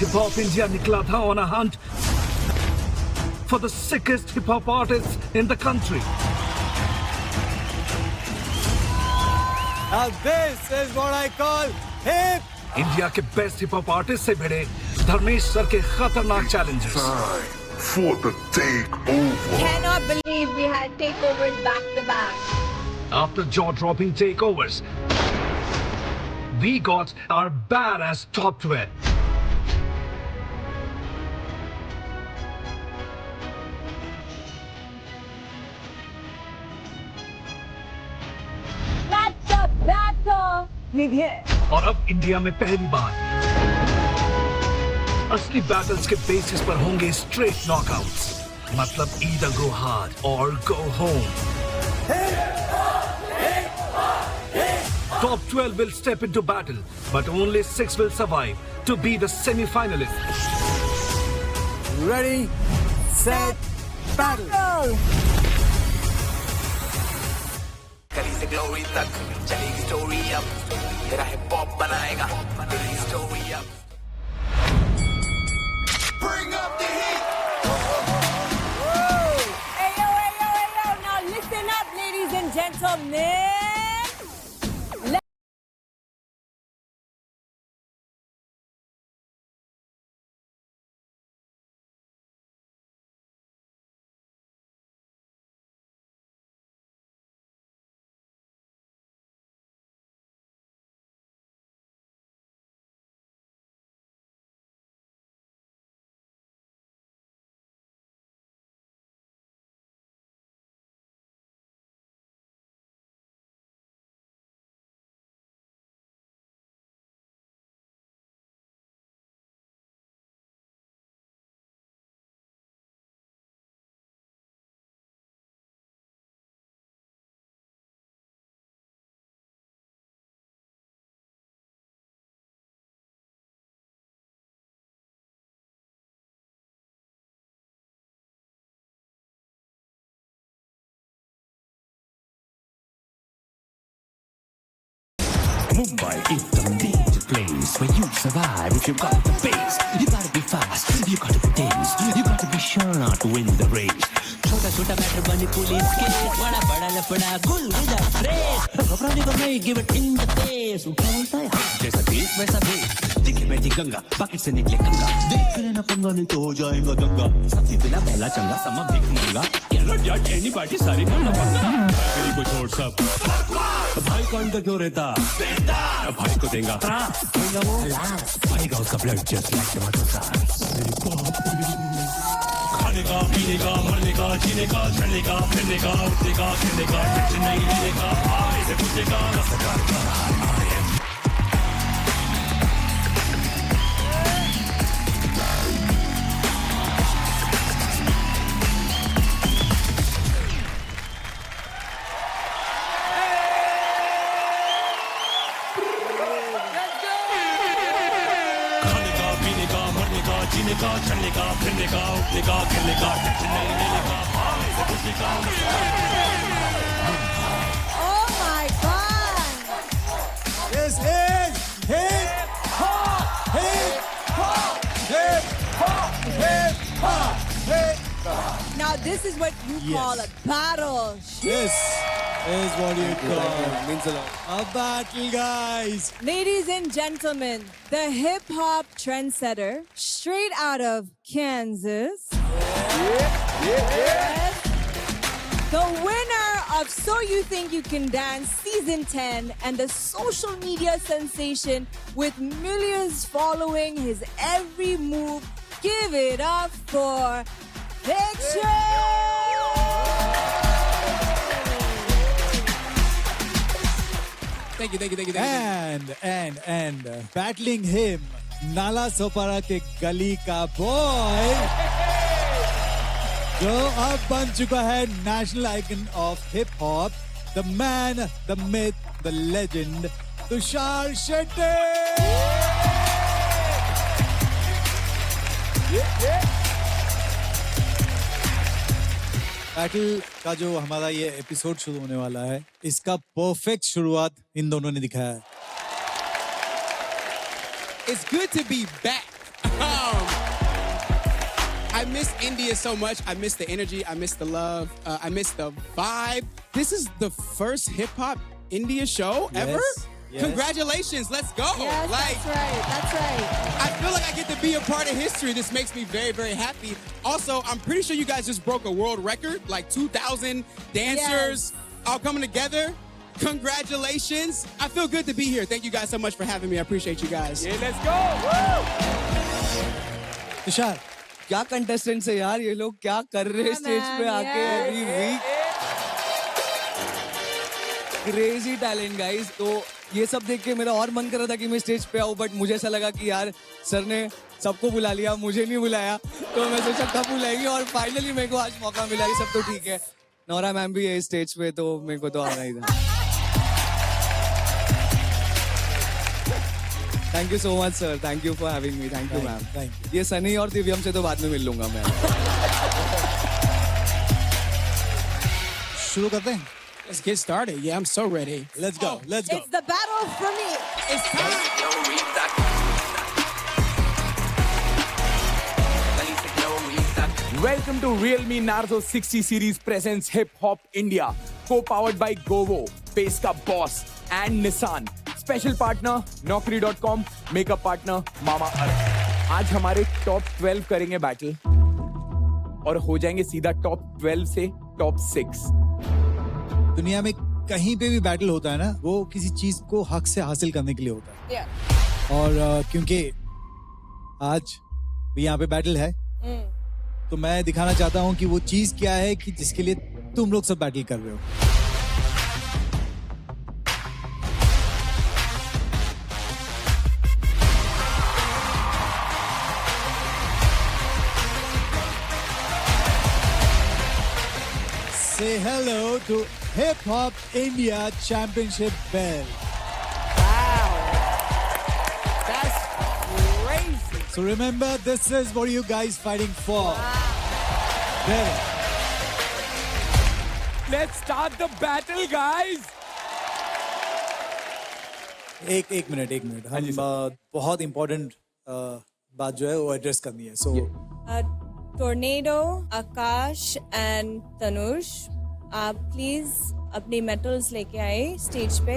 Hip Hop India निकला था on a hunt for the sickest hip hop artists in the country. Now this is what I call hip. India के best hip hop artist से भिड़े Dharmesh sir के खतरनाक challenges. Time for the takeover. Cannot believe we had takeovers back to back. After jaw-dropping takeovers, we got our badass top 12. That's the battle. और अब India में पहली बार असली battles के basis पर होंगे स्ट्रेट नॉकआउट्स. मतलब either go hard or go home. Top 12 will step into battle, but only 6 will survive to be the semi-finalists. Ready, set, battle. गली से ग्लोरी तक चलेगी स्टोरी अब तेरा हिप हॉप बनाएगा तेरी स्टोरी अब Bring up the heat. Hey yo, now listen up, ladies and gentlemen. Mumbai is the major place where you survive if you got the pace. You gotta be fast, you gotta be tense, you gotta be sure not to win the race. छोटा छोटा matter बनी police के बड़ा बड़ा लफड़ा गुल गुदा fresh घबराने को नहीं give it in the face उठाता है हाथ जैसा देश वैसा भेष दिखे बैठी गंगा बाकी से निकले गंगा देख लेना पंगा नहीं तो हो जाएगा दंगा साथी दिला पहला चंगा समा भीख मांगा कैन जज एनीबॉडी सारी करना पंगा मेरी को छोड़ सब भाई कौन का क्यों रहता भाई को देगा वो भाई का उसका ब्लड जस्ट लाइक टमाटो खाने का पीने का मरने का जीने का चढ़ने का फिरने का उठने का खेलने का टेंशन नहीं लेने का आए से पूछने का सरकार का जीने का चढ़ने का फिरने का उठने का खेलने का टेंशन नहीं लेने का आए से पूछने का Oh my God! This is hip hop, hip hop, hip hop, hip hop, hip hop. Now this is what you call a battle. This is what you call means a lot. A battle, guys. Ladies and gentlemen, the hip hop trendsetter, straight out of Kansas. The winner of So You Think You Can Dance Season 10 and the social media sensation with millions following his every move. Give it up for Picture! Thank you. And battling him, Nala Sopara के गली का boy, जो अब बन चुका है national icon of hip hop, the man, the myth, the legend, Tushar Shetty. Battle का जो हमारा ये एपिसोड शुरू होने वाला है, इसका परफेक्ट शुरुआत इन दोनों ने दिखाया है. It's good to be back I miss India so much. I miss the energy. I miss the love. I miss the vibe. This is the first hip hop India show ever. Yes. Congratulations. Let's go. Yes, that's right. That's right. I feel like I get to be a part of history. This makes me very, very happy. Also, I'm pretty sure you guys just broke a world record, like 2,000 dancers all coming together. Congratulations. I feel good to be here. Thank you guys so much for having me. I appreciate you guys. Yeah, let's go. Woo! Tushar क्या contestants है यार, ये लोग क्या कर रहे हैं stage पे आके every week. Crazy talent guys. तो ये सब देख के मेरा और मन कर रहा था कि मैं स्टेज पे आऊं, बट मुझे ऐसा लगा कि यार सर ने सबको बुला लिया, मुझे नहीं बुलाया, तो मैं सोचा कब बुलाएंगे, और फाइनली मेरे को आज मौका मिला. ये सब तो ठीक है, नोरा मैम भी है स्टेज पे, तो मेरे को तो आना ही था. Thank you so much sir, thank you for having me. Thank you ma'am. Thank ये सनी और दिव्यम से तो बाद में मिल लूंगा मैं. शुरू करते हैं. Let's get started. Yeah, I'm so ready. Let's go. Let's go. It's the battle for me. It's time. Welcome to Realme Narzo 60 series presents Hip Hop India, co-powered by Govo, Pace का Boss and Nissan. Special partner Naukri.com, makeup partner Mama Earth. आज हमारे top 12 करेंगे battle और हो जाएंगे सीधा top 12 से top 6. दुनिया में कहीं पे भी बैटल होता है ना, वो किसी चीज को हक से हासिल करने के लिए होता है. Yeah. और क्योंकि आज भी यहाँ पे बैटल है, तो मैं दिखाना चाहता हूँ कि वो चीज क्या है कि जिसके लिए तुम लोग सब बैटल कर रहे हो. Say hello to Hip Hop India Championship belt. That's crazy. So remember, this is what you guys fighting for. There. Let's start the battle, guys. एक मिनट हम बहुत इम्पोर्टेंट बात जो है वो एड्रेस करनी है. सो Tornado, Akash and Tanush, आप प्लीज अपनी मेटल्स लेके आए स्टेज पे.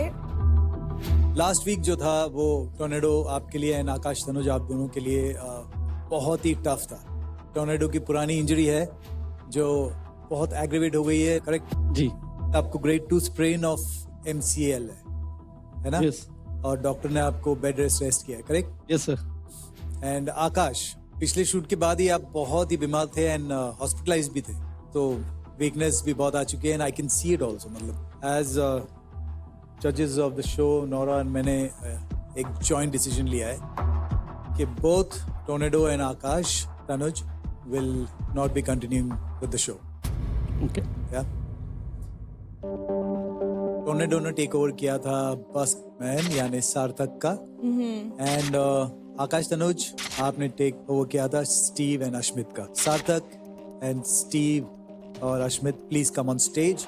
लास्ट वीक जो था वो टोर्नेडो आपके लिए एंड आकाश तनुज आप दोनों के लिए बहुत ही टफ था. टोर्नेडो की पुरानी इंजरी है जो बहुत एग्रीवेट हो गई है. करेक्ट जी. आपको ग्रेड 2 स्प्रेन ऑफ MCL है ना? यस. और डॉक्टर ने आपको बेड रेस्ट किया है. करेक्ट. Yes sir. एंड आकाश, पिछले शूट के बाद ही आप बहुत ही बीमार थे एंड हॉस्पिटलाइज भी थे, तो वीकनेस भी बहुत आ चुकी है. And I can see it also. मतलब एज जजेस of the show, Nora and मैंने एक जॉइंट डिसीजन लिया है कि both tornado and Akash Tanuj will not be continuing with the show. Okay. या टोर्नेडो ने टेक ओवर किया था बस्क मैन यानी सार्थक का, एंड आकाश तनुज आपने टेक ओवर किया था स्टीव एंड अश्मित का. सार्थक एंड स्टीव और Ashmit, please come on stage.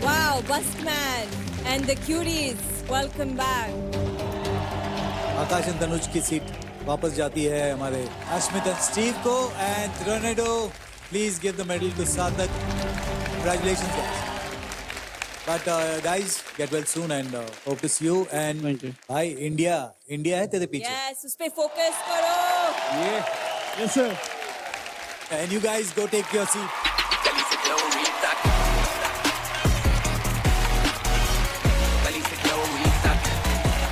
Wow, Buskman and the Cuties, welcome back. Aakash and Tanuj की सीट वापस जाती है हमारे अश्मित एंड स्टीव को. And tornado, please give the medal to Sarthak. Congratulations guys. But guys, get well soon and hope to see you. And भाई India है तेरे पीछे. Yes, उस पे फोकस करो. Yes sir. And you guys go take your seat.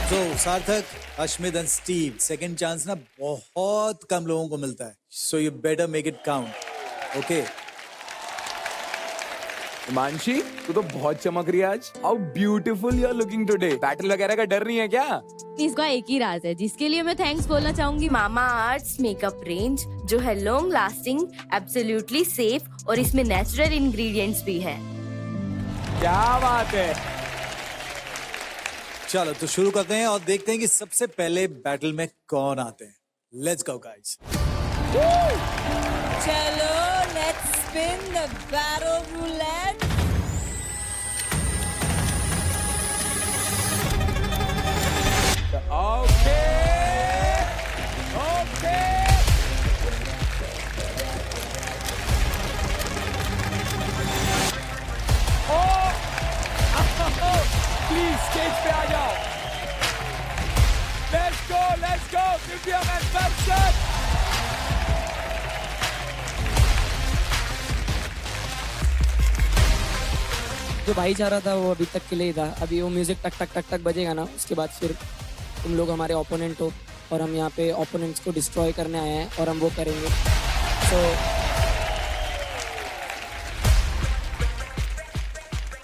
So सार्थक, Ashmit and Steve, second chance ना बहुत कम लोगों को मिलता है. So you better make it count. Okay. Himanshi, तू तो बहुत चमक रही है आज. How beautiful you are looking today. Battle वगैरह का डर नहीं है क्या? इसका एक ही राज है जिसके लिए मैं थैंक्स बोलना चाहूंगी. मामा आर्ट्स मेकअप रेंज जो है लॉन्ग लास्टिंग, एब्सोल्युटली सेफ और इसमें नेचुरल इंग्रेडिएंट्स भी है. क्या बात है. चलो तो शुरू करते हैं और देखते हैं कि सबसे पहले बैटल में कौन आते हैं. Let's go guys. चलो, let's spin the battle roulette. Stage पे आ जाओ. Let's go, Divyam and Darshan. जो भाईचारा था वो अभी तक के लिए ही था. अभी वो म्यूजिक टक टक टक टक बजेगा ना, उसके बाद फिर तुम लोग हमारे ओपोनेंट हो और हम यहाँ पे ओपोनेंट्स को डिस्ट्रॉय करने आए हैं और हम वो करेंगे. तो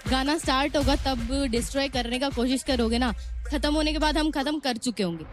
गाना स्टार्ट होगा तब डिस्ट्रॉय करने का कोशिश करोगे ना, खत्म होने के बाद हम खत्म कर चुके होंगे.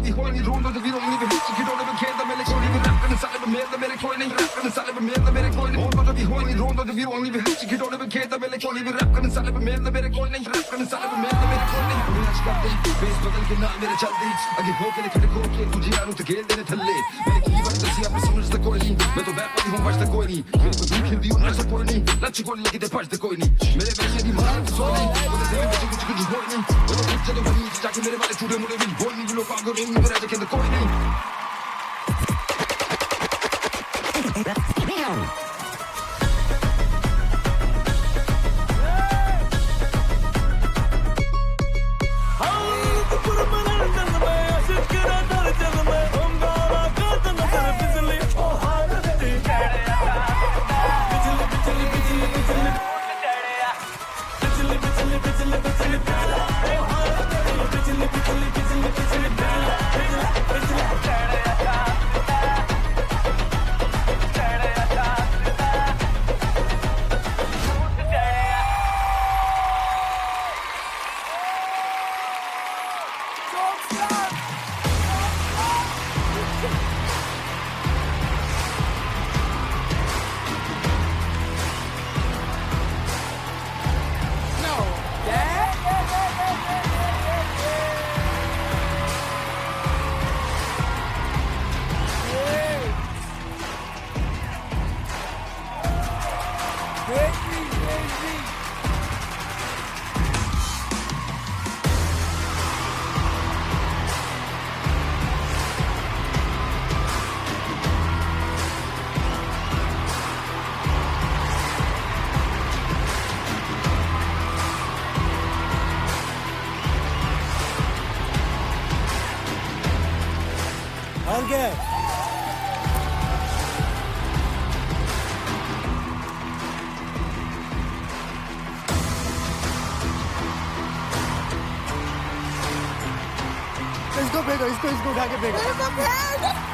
Vi har ingen råd och vi har ingen hus. Vi har ingen kända med lektion. Vi rappar med salve med med lektion. Vi rappar med salve med med lektion. Vi har ingen råd och vi har ingen hus. Vi har ingen kända med lektion. Vi rappar med salve med med lektion. Vi rappar med salve med lektion. कुछ कर दे base बदल के नाल मेरे चल दी अगे हो के खड़े हो के तुझे यारों ते खेल देने थल्ले मैंने की वक्त सी आप समझ कोई नहीं मैं तो बैक वाली हूं बचता कोई नहीं मेरे को दिल दी उन्हें से कोई नहीं लच्ची कोई लगी ते बचता कोई नहीं मेरे वैसे दी मार तो सोनी वो ते में कुछ कुछ होई नहीं वो तो कुछ तो बनी जाके मेरे वाले छूटे मुड़े भी बोल नहीं लोग पागल नहीं मेरे आगे कोई नहीं और क्या है? इसको फेंको इसको उठा के फेंको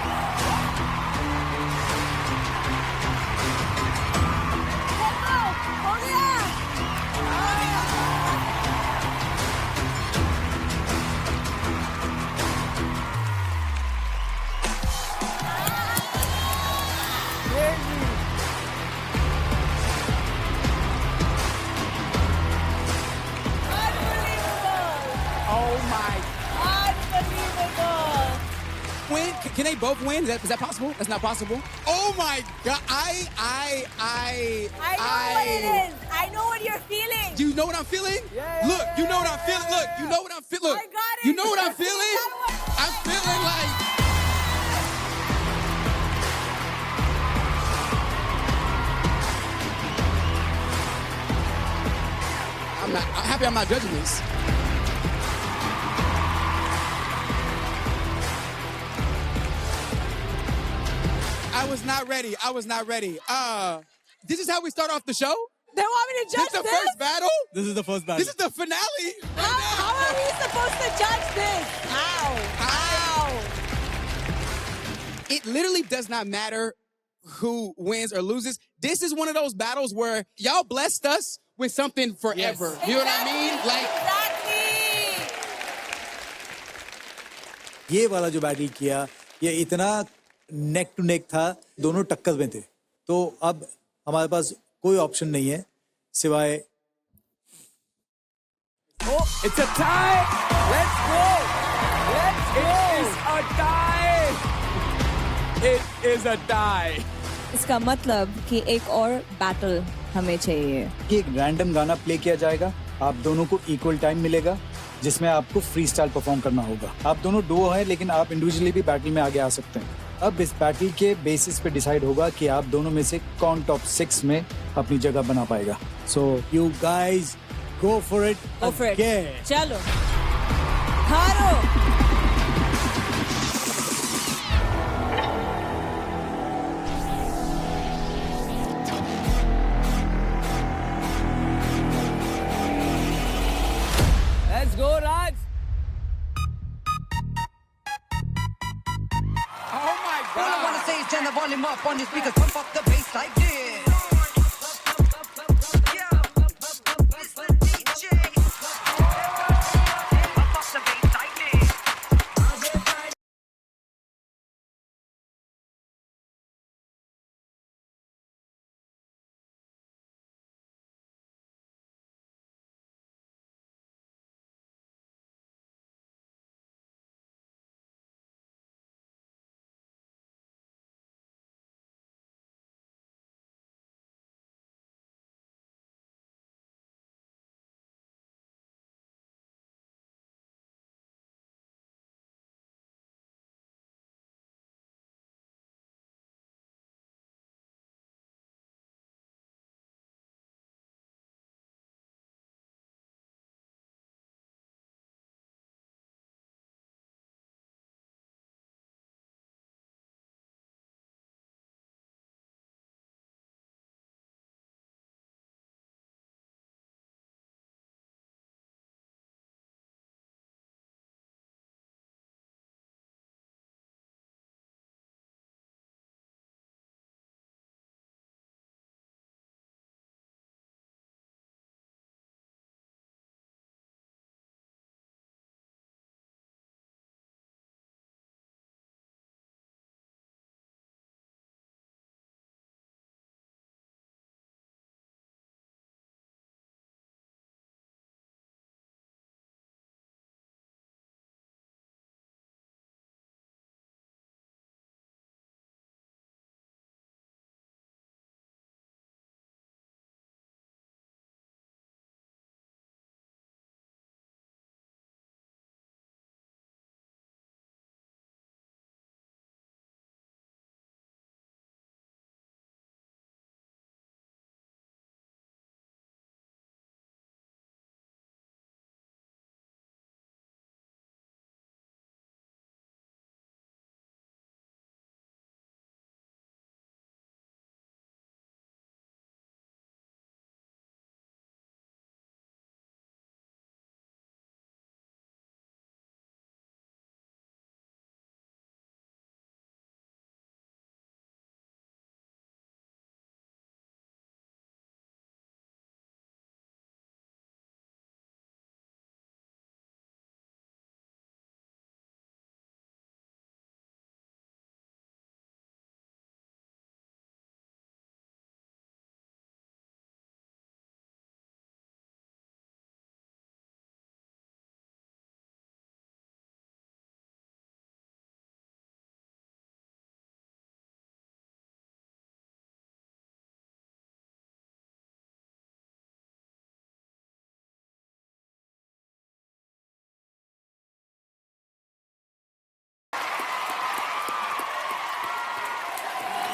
Win? Can they both win? Is that possible? That's not possible. Oh my god! I know what it is. I know what you're feeling. Do you know what I'm feeling? Look, you know what I'm feeling. Look, you know what I'm feeling. Look, I got it. you know what I'm feeling. I'm feeling like. I'm happy I'm not judging this. I was not ready. I was not ready. This is how we start off the show? They want me to judge This is the first battle? This is the first battle. This is the finale? How are we supposed to judge this? How? It literally does not matter who wins or loses. This is one of those battles where y'all blessed us with something forever. Yes. You know what I mean? Like, ये वाला जो battle किया ये इतना neck to neck था दोनों टक्कर में थे तो अब हमारे पास कोई ऑप्शन नहीं है सिवाय It's a tie. Let's go. It is a tie. It is a tie. इसका मतलब कि एक और बैटल हमें चाहिए कि एक रैंडम गाना प्ले किया जाएगा आप दोनों को इक्वल टाइम मिलेगा जिसमें आपको फ्री स्टाइल परफॉर्म करना होगा आप दोनों डुओ हैं लेकिन आप इंडिविजुअली भी बैटल में आगे आ सकते हैं अब इस बैटल के बेसिस पे डिसाइड होगा कि आप दोनों में से कौन टॉप 6 में अपनी जगह बना पाएगा so you guys go for it चलो हारो Let's go, Raj. oh my God. All I wanna say is turn the volume up on your speakers, pump up the bass like this.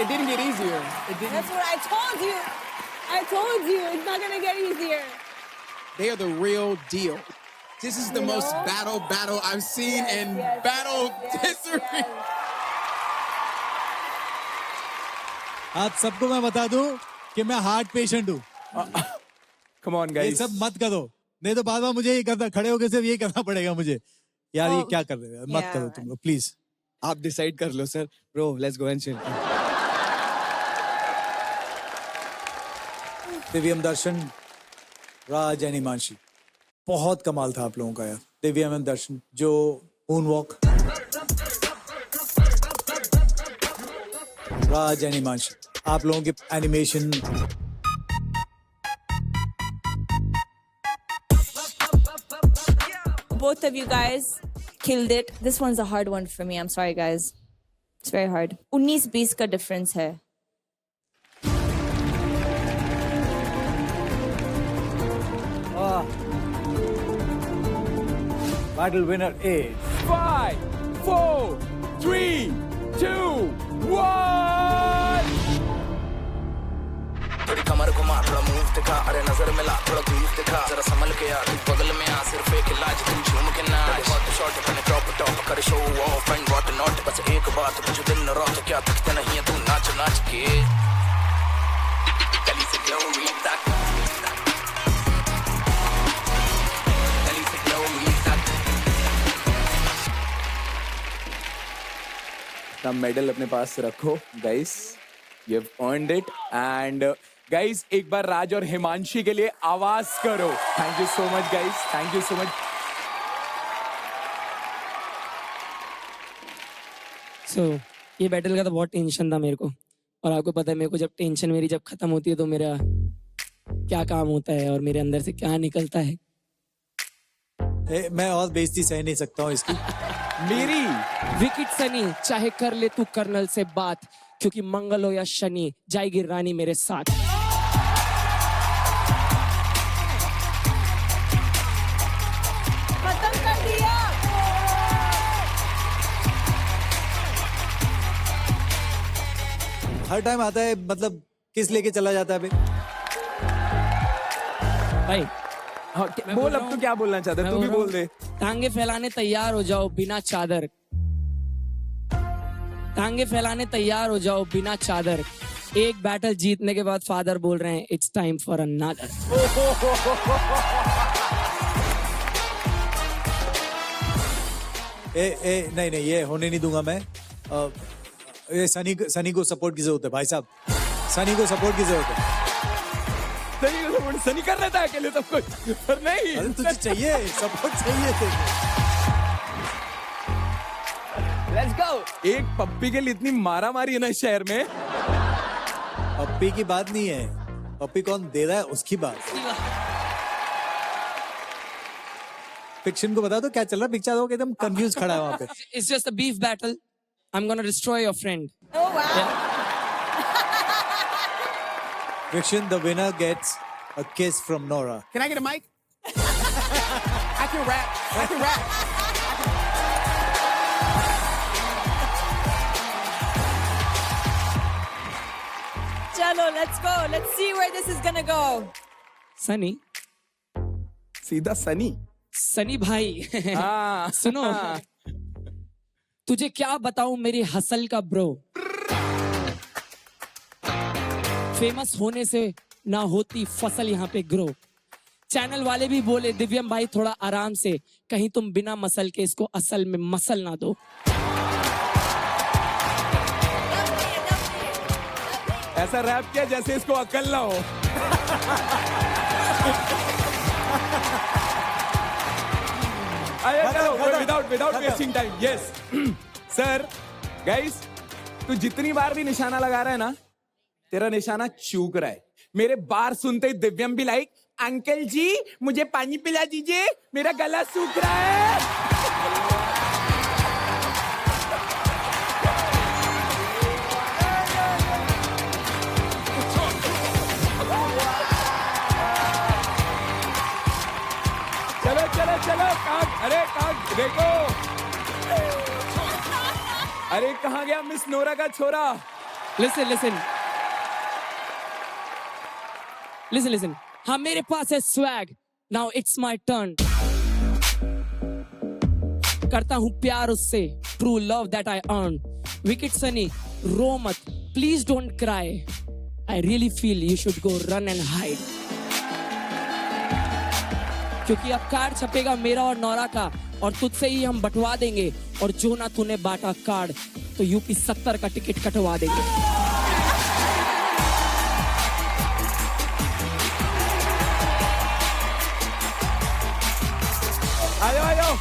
It didn't get easier. It didn't. That's what I told you. I told you it's not gonna get easier. They are the real deal. This is the most battle I've seen in battle history. आप सबको मैं बता दूं कि मैं heart patient हूँ. Come on, ये guys. सब मत करो, नहीं तो बाद में मुझे ये करना, खड़े होकर सिर्फ ये करना पड़ेगा मुझे. यार ये क्या कर रहे हो? मत करो तुम लोग प्लीज. आप डिसाइड कर लो sir. Bro, let's go and chill. Divyam, Darshan, Raj and Himanshi, बहुत कमाल था आप लोगों का यार. दिव्यम एंड दर्शन जो moon walk, Raj and Himanshi आप लोगों की animation, Both of you guys killed it. This one's a hard one for me. I'm sorry, guys. It's very hard. 19-20 का difference है. Battle winner is 5, 4, 3, 2, 1. थोड़ी कमर घुमा, थोड़ा मूव दिखा, अरे नजर मिला, थोड़ा ग्रूव दिखा, जरा संभल के यार, तू बगल में आ, सिर्फ एक इलाज, तुम झूम के नाच, हॉट शॉट अपने टॉप कर show off and what not, बस एक बात तुझे दिन रात क्या दिखते नहीं है, तू नाच नाच के गली से ग्लोरी तक, गली से ग्लोरी तक. अपना मेडल अपने पास रखो guys. You have earned it. And guys एक बार राज और हिमांशी के लिए आवाज करो. Thank you so much guys. Thank you so much. So ये बैटल का तो बहुत टेंशन था मेरे को. और आपको पता है मेरे को जब टेंशन मेरी जब खत्म होती है तो मेरा क्या काम होता है और मेरे अंदर से क्या निकलता है. मैं और बेइज्जती सह नहीं सकता हूँ इसकी. मेरी विकेट सनी चाहे कर ले तू कर्नल से बात, क्योंकि मंगल हो या शनि जाएगी रानी मेरे साथ. खत्म कर दिया. हर टाइम आता है, मतलब किस लेके चला जाता है अभी. भाई हाँ, बोल अब तू क्या बोलना चाहता है, तू भी बोल दे. टांगे फैलाने तैयार हो जाओ बिना चादर. टांगे फैलाने तैयार हो जाओ बिना चादर. एक बैटल जीतने के बाद फादर बोल रहे हैं इट्स टाइम फॉर अनदर. नहीं नहीं, ये होने नहीं दूंगा मैं. ये सनी को सपोर्ट की जरूरत है भाई साहब. सनी को सपोर्ट की जरूरत है. सनी कर लेता है अकेले सब कुछ, पर नहीं. अरे तुझे चाहिए सपोर्ट, चाहिए तुझे. Let's go. एक पप्पी के लिए इतनी मारा मारी है ना इस शहर में. पप्पी की बात नहीं है, पप्पी कौन दे रहा है उसकी बात. फिक्शन को बता दो क्या चल रहा है. पिक्चर हो एकदम कंफ्यूज खड़ा है वहां पे. It's just a beef battle. I'm gonna destroy your friend. Oh wow. Yeah. Fiction, the winner gets a kiss from Nora. Can I get a mic? I can rap. I can rap. Chalo, let's go. Let's see where this is gonna go. Sunny, सीधा सनी. सनी भाई. सुनो, तुझे क्या बताऊं मेरी hustle का bro. Famous होने से ना होती फसल यहाँ पे ग्रो. चैनल वाले भी बोले दिव्यम भाई थोड़ा आराम से, कहीं तुम बिना मसल के इसको असल में मसल ना दो. ऐसा रैप किया जैसे इसको अकल ना हो. Without wasting time. Yes sir. Guys तू जितनी बार भी निशाना लगा रहा है ना, तेरा निशाना चूक रहा है. मेरे बार सुनते ही दिव्यम भी लाइक अंकल जी मुझे पानी पिला दीजिए, मेरा गला सूख रहा है. चलो चलो चलो. अरे कहाँ देखो, अरे कहाँ गया मिस नोरा का छोरा. लिसन हाँ मेरे पास है swag now it's my turn करता हूँ प्यार उससे true love that I earn wicket Sunny रो मत please don't cry I really feel you should go run and hide क्योंकि अब कार्ड छपेगा मेरा और नौरा का और तुझसे ही हम बंटवा देंगे और जो ना तूने बांटा कार्ड तो यूपी 70 का टिकट कटवा देंगे आयो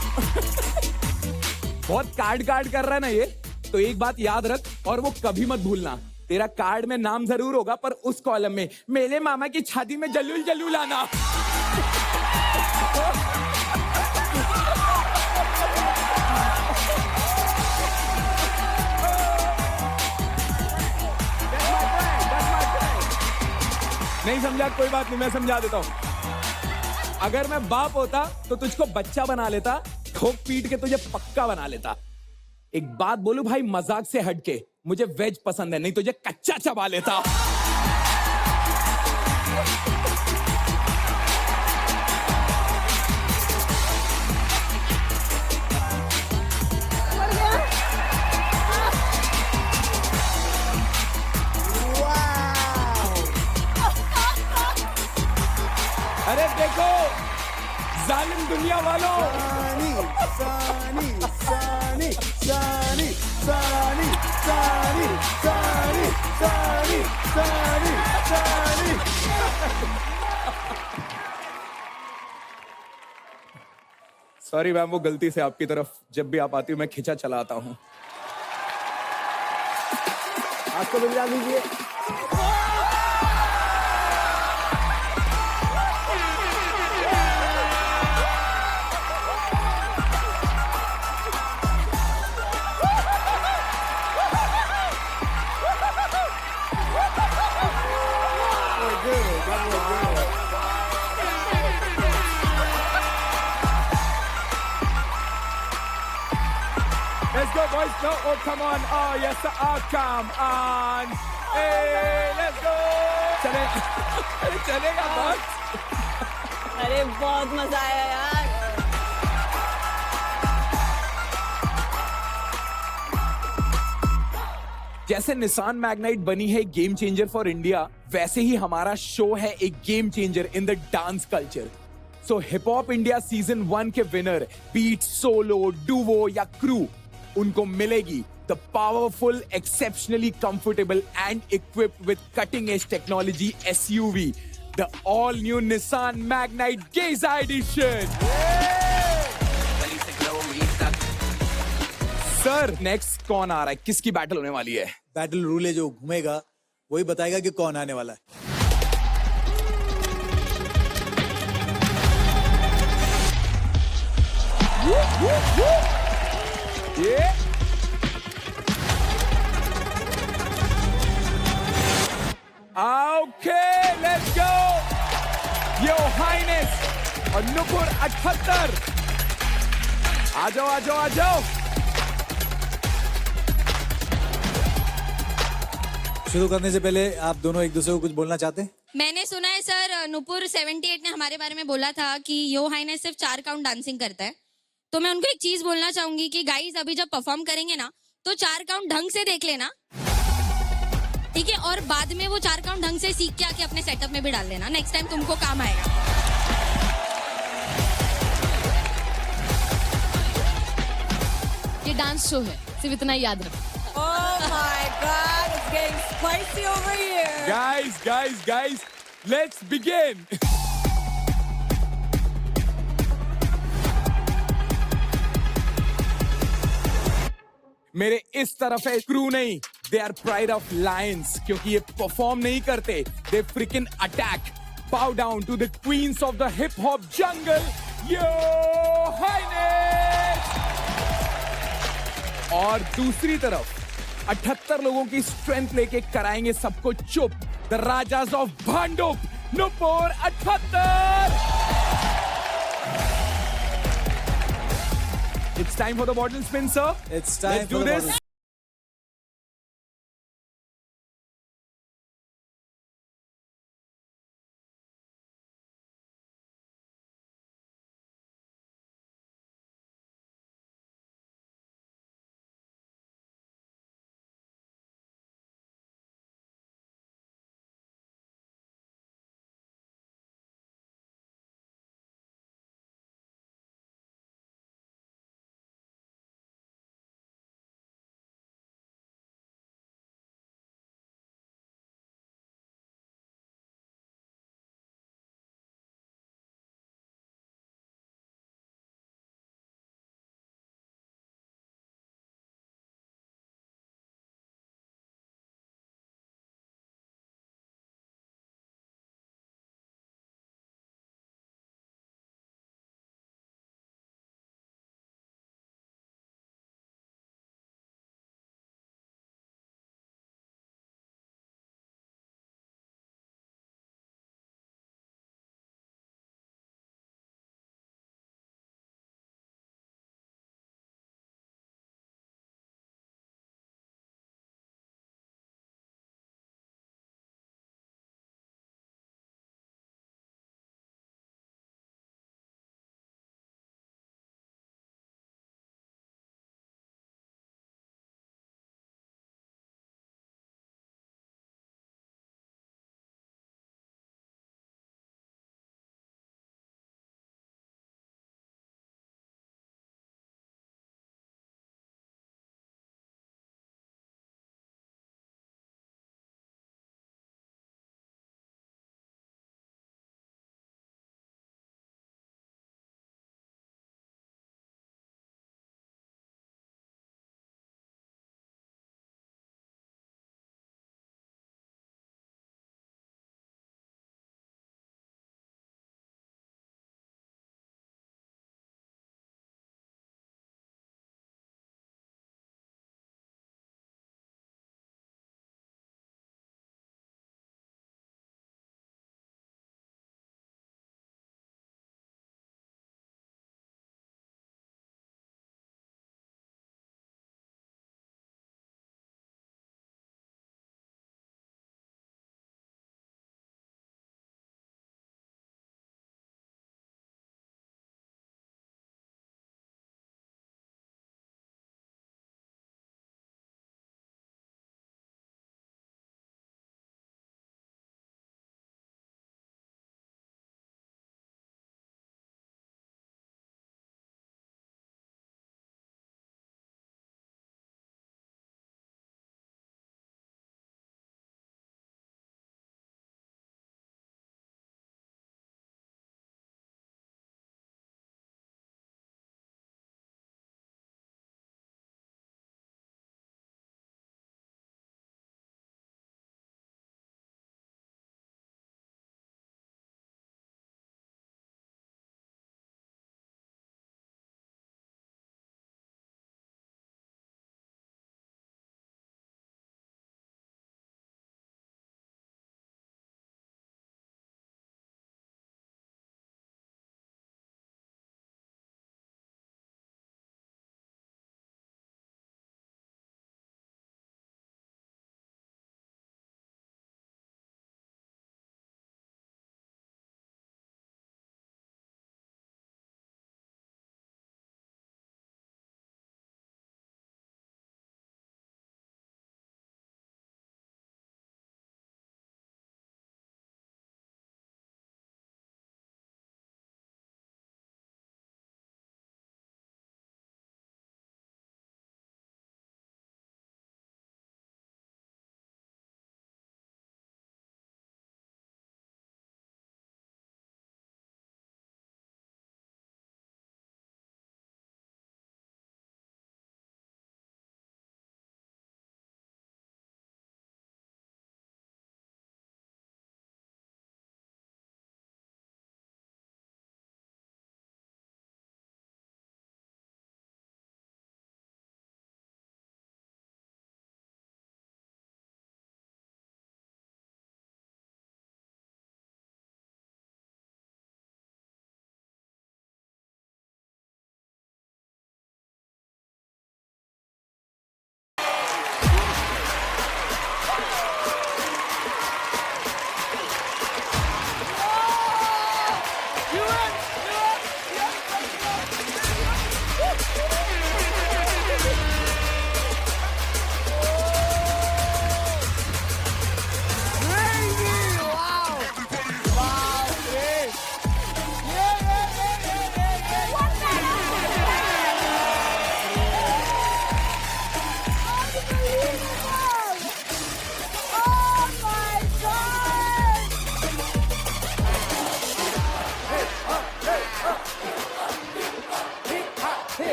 बहुत कार्ड कर रहा है ना ये तो एक बात याद रख और वो कभी मत भूलना तेरा कार्ड में नाम जरूर होगा पर उस कॉलम में मेरे मामा की छाती में जलूल आना नहीं समझा कोई बात नहीं मैं समझा देता हूं अगर मैं बाप होता तो तुझको बच्चा बना लेता ठोक पीट के तुझे पक्का बना लेता एक बात बोलूं भाई मजाक से हटके मुझे वेज पसंद है नहीं तुझे कच्चा चबा लेता अरे देखो जालिम दुनिया वालों सॉरी मैम वो गलती से आपकी तरफ जब भी आप आती हूँ मैं खिंचा चला आता हूँ आपको मिला लीजिए Let's go, boys. No, oh, come on. Oh, yes, sir. Oh, come on. Hey, let's go. चले, अरे चलेगा बहुत. अरे बहुत मजा आया यार. जैसे निसान मैग्नाइट बनी है गेम चेंजर फॉर इंडिया, वैसे ही हमारा शो है एक game changer in the dance culture. So hip hop India season 1 के विनर बीट, सोलो, डुओ या क्रू उनको मिलेगी the powerful, exceptionally comfortable and equipped with cutting edge technology SUV, the all new Nissan Magnite Geza edition. Sir next कौन आ रहा है, किसकी battle होने वाली है? बैटल रूल है जो घूमेगा वही बताएगा कि कौन आने वाला है. Yeah. Okay, let's go. Your Highness और नुपुर 78. आ जाओ. शुरू करने से पहले आप दोनों एक दूसरे को कुछ बोलना चाहते हैं? मैंने सुना है सर नुपुर 78 ने हमारे बारे में बोला था कि यो हाइनेस सिर्फ 4 काउंट डांसिंग करता है. तो मैं उनको एक चीज बोलना चाहूंगी कि गाइस अभी जब परफॉर्म करेंगे ना तो 4 काउंट ढंग से देख लेना, ठीक है, और बाद में वो 4 काउंट ढंग से सीख के आके अपने सेटअप में भी डाल लेना. नेक्स्ट टाइम तुमको काम आएगा. ये डांस शो है, सिर्फ इतना ही याद रखो. Oh my God, it's getting spicy over here. Guys, let's begin. मेरे इस तरफ है क्रू नहीं, they are pride of lions, क्योंकि ये परफॉर्म नहीं करते, they freaking attack. Bow down to the queens of the hip hop jungle, yo highness. और दूसरी तरफ 78 लोगों की स्ट्रेंथ लेके कराएंगे सबको चुप, the rajas of Bhandup, Nupur 78. It's time for the bottle spin, sir. It's time Let's for do the this. bottle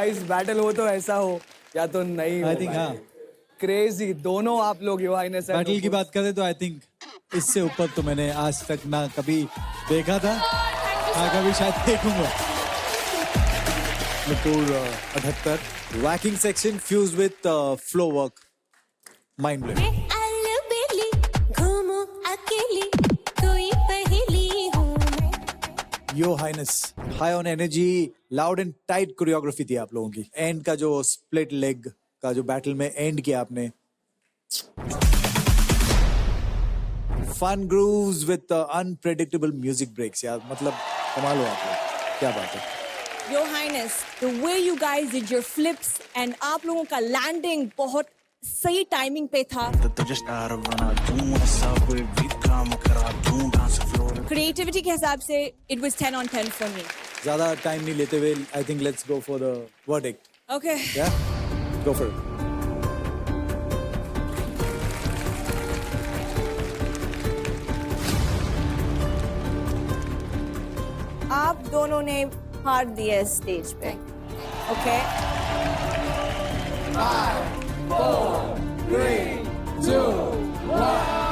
guys battle हो तो ऐसा हो या तो नहीं आई थिंक हाँ क्रेजी दोनों आप लोग योर हाइनेस बैटल की बात करें तो आई थिंक इससे ऊपर तो मैंने आज तक ना कभी देखा था ना कभी शायद देखूंगा. Nupur 78 whacking section fused with flow work, mind blowing. Your Highness, high on energy, loud and tight choreography थी आप लोगों की. End का जो split leg का जो battle में end किया आपने. Fun grooves with unpredictable music breaks यार. मतलब कमाल हो आप लोग. क्या बात है. Your Highness, the way you guys did your flips and आप लोगों का landing बहुत सही timing पे था. Creativity के हिसाब से it was 10 on 10 for me. ज़्यादा time नहीं लेते हुए I think let's go for the verdict. Okay. Yeah? Go for it. आप दोनों ने हार दिया स्टेज पे. Okay? 5, 4, 3, 2, 1.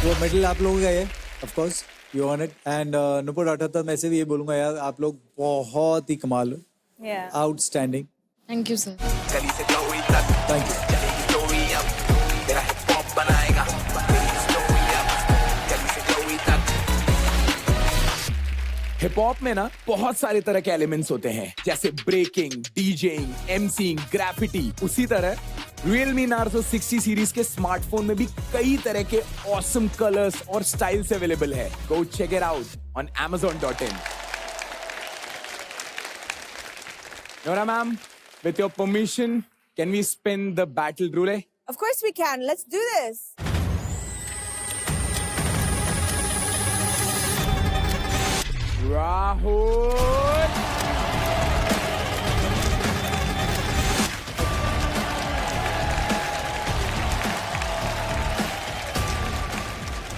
वो मेडल आप लोगों का है of course you on it and Nupur 78 मैं से भी ये बोलूंगा यार आप लोग बहुत ही कमाल हो. Yeah. Outstanding. Thank you sir. Thank you. Hip hop में ना बहुत सारे तरह के एलिमेंट्स होते हैं जैसे ब्रेकिंग, डीजेइंग, एमसीइंग, ग्राफिटी. उसी तरह Realme Narzo 60 सीरीज के स्मार्टफोन में भी कई तरह के ऑसम कलर्स और स्टाइल्स अवेलेबल है. Go check it out on Amazon.in. Nora ma'am, with your permission, can we spin the battle roulette? Of course we can. Let's do this. Rahul.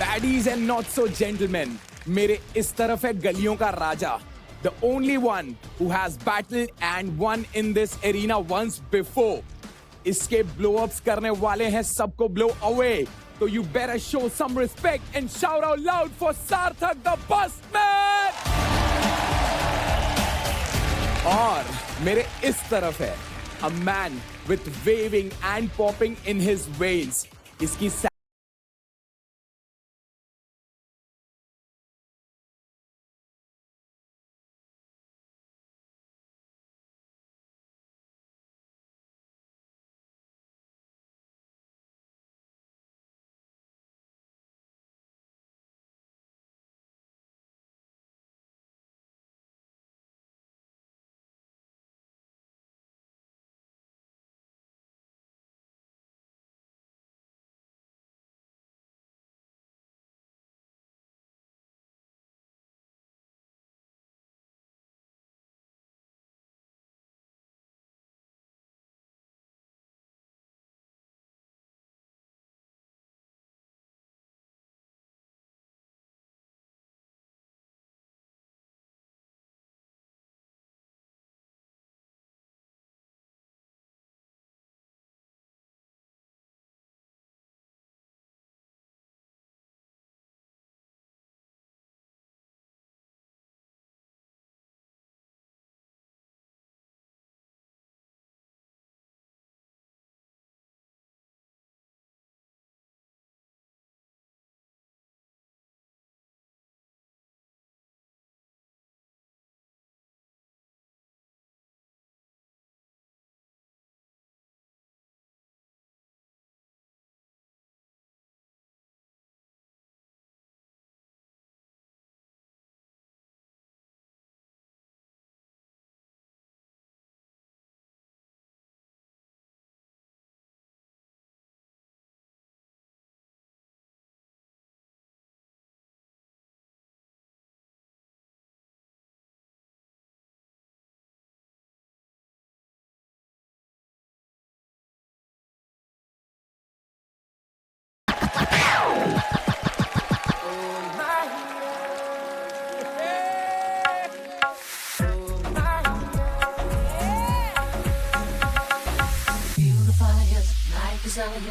Baddies and not so gentlemen, मेरे इस तरफ है गलियों का राजा. The only one who has battled and won in this arena once before. इसके blow-ups करने वाले हैं सबको blow away. So you better show some respect and shout out loud for Sarthak the Busman! और मेरे इस तरफ है a man with waving and popping in his veins. इसकी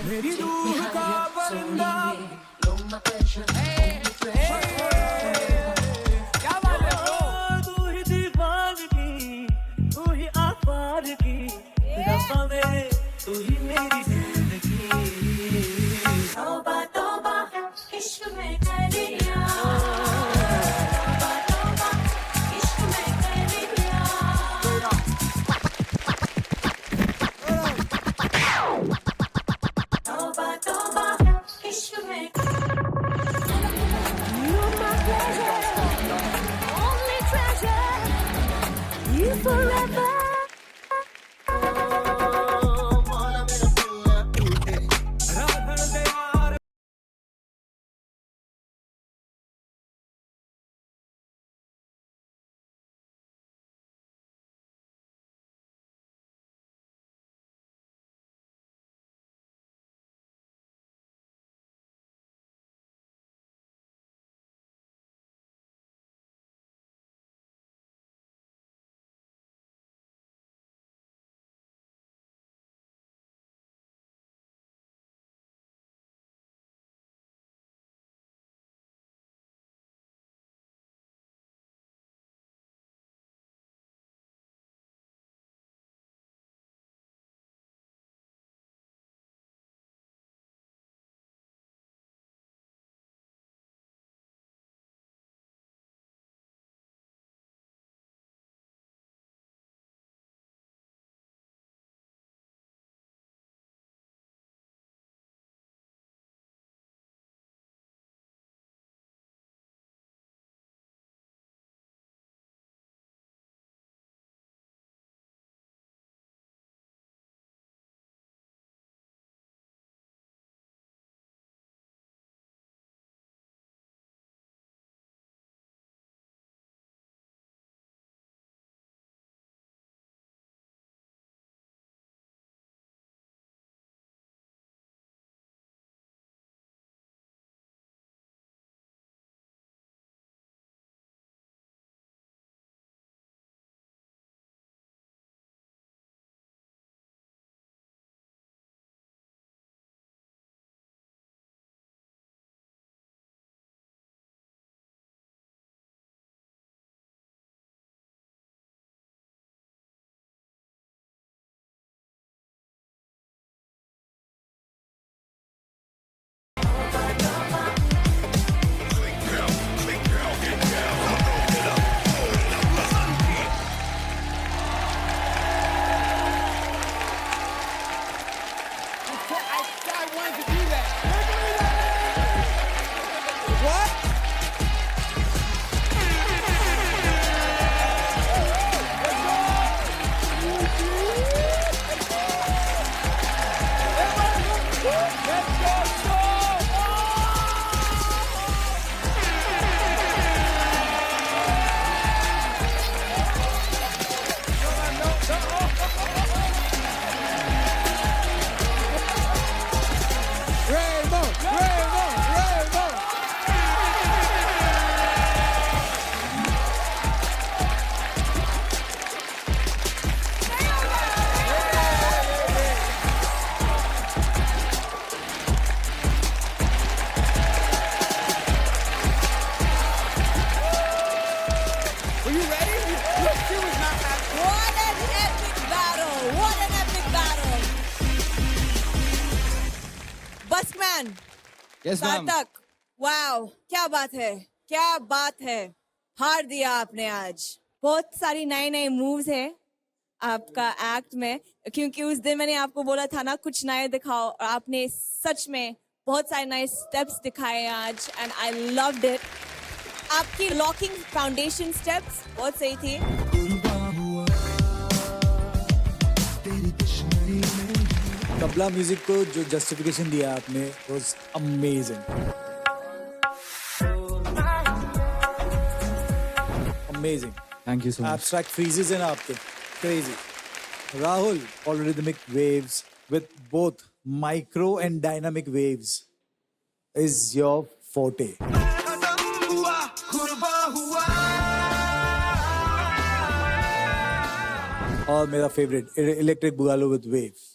मेरी रूह का परिंदा क्या बात है bro? तू ही दीवानगी, तू ही आफार की, रब्बा मेरे, तू ही मेरी जिंदगी। तौबा तौबा इश्क में कर लिया, तौबा तौबा इश्क में कर लिया। तौबा तौबा इश्क में You're my pleasure, only treasure, you forever. Yes, ma'am. सार्थक, वाओ, क्या बात है, क्या बात है, हार दिया आपने आज। बहुत सारी नए नए मूव्स है आपका एक्ट में, क्योंकि उस दिन मैंने आपको बोला था ना कुछ नए दिखाओ, और आपने सच में बहुत सारे नए स्टेप्स दिखाए आज, एंड आई लव्ड इट। आपकी लॉकिंग फाउंडेशन स्टेप्स बहुत सही थी। तबला म्यूजिक को जो जस्टिफिकेशन दिया आपने was amazing, amazing. Thank you so much. Abstract freezes in आपके, crazy. Rahul, polyrhythmic waves with both micro and dynamic waves is your forte. और मेरा favorite, electric boogaloo with waves.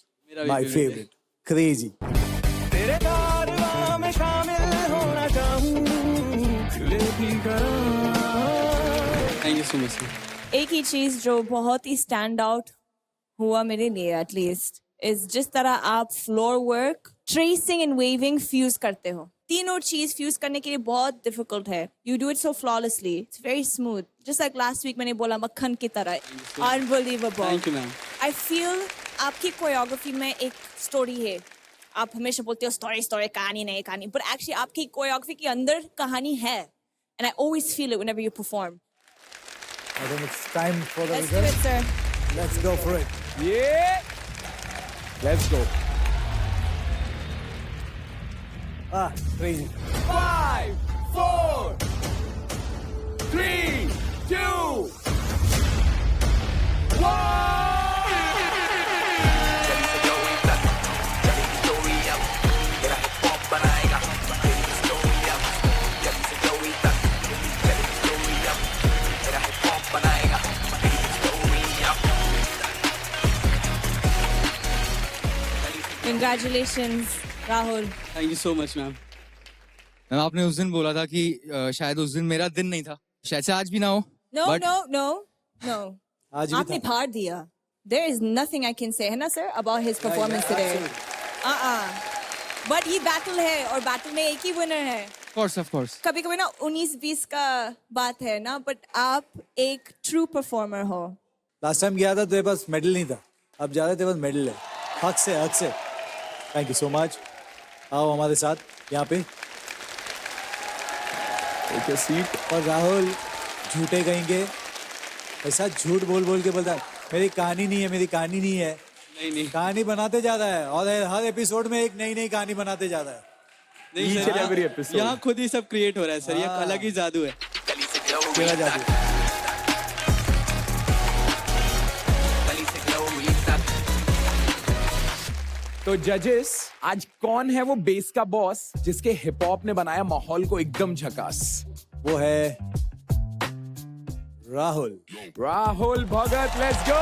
My favorite. Crazy. Thank you so much. एक ही चीज जो बहुत ही stand out हुआ मेरे लिए एटलीस्ट इज जिस तरह आप floor work, tracing and waving fuse करते हो। तीनों चीज फ्यूज करने के लिए बहुत डिफिकल्ट है। You do it so flawlessly, it's very smooth, just like last week मैंने बोला मक्खन की तरह। Unbelievable. Thank you ma'am. I feel आपकी कोरियोग्राफी में एक स्टोरी है। आप हमेशा बोलते हो स्टोरी स्टोरी, कहानी नहीं कहानी, बट एक्चुअली आपकी कोरियोग्राफी के अंदर कहानी है। And I always feel it whenever you perform. I think it's time for the Let's do it, results. sir. Let's go for it. Yeah. Let's go. Crazy. 5, 4, 3, 2, 1. Congratulations, Rahul. Thank you so much ma'am. Ma'am आपने उस दिन बोला था कि शायद उस दिन मेरा दिन नहीं था, शायद से आज भी ना हो। No, But- no. आज भी आपने था। फाड़ दिया। There is nothing I can say, है ना sir, about his performance today. But ये battle है और battle में एक ही winner है। Of course. कभी कभी ना 19-20 का बात है ना, but आप एक true performer हो। लास्ट टाइम गया था तेरे पास मेडल नहीं था, अब जा रहे तेरे पास मेडल है। हक से। Thank you so much. आओ हमारे साथ यहाँ पे। Take your seat. और राहुल झूठे कहेंगे, ऐसा झूठ बोल के बोलता है मेरी कहानी नहीं है, मेरी कहानी नहीं है। नहीं। कहानी बनाते जाता है और हर एपिसोड में एक नई काहानी बनाते जाता है। नहीं Each and every episode. यहाँ खुद ही सब क्रिएट हो रहा है सर, ये हाँ। अलग ही जादू है। तेरा जादू। तो जजेस, आज कौन है वो बेस का बॉस जिसके हिप हॉप ने बनाया माहौल को एकदम झकास? वो है राहुल। राहुल भगत, लेट्स गो,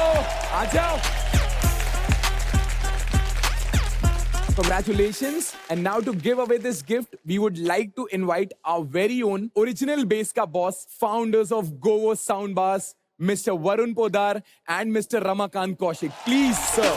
आ जाओ। Congratulations. And now to give away this gift, we would like to invite our very own original bass ka boss, founders of Govo Soundbars, Mr. Varun Podar and Mr. Ramakant Kaushik. Please, sir.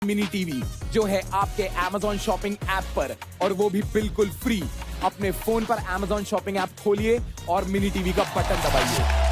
Mini TV जो है आपके Amazon shopping app पर, और वो भी बिल्कुल free. अपने phone पर Amazon शॉपिंग ऐप खोलिए और मिनी टीवी का बटन दबाइए।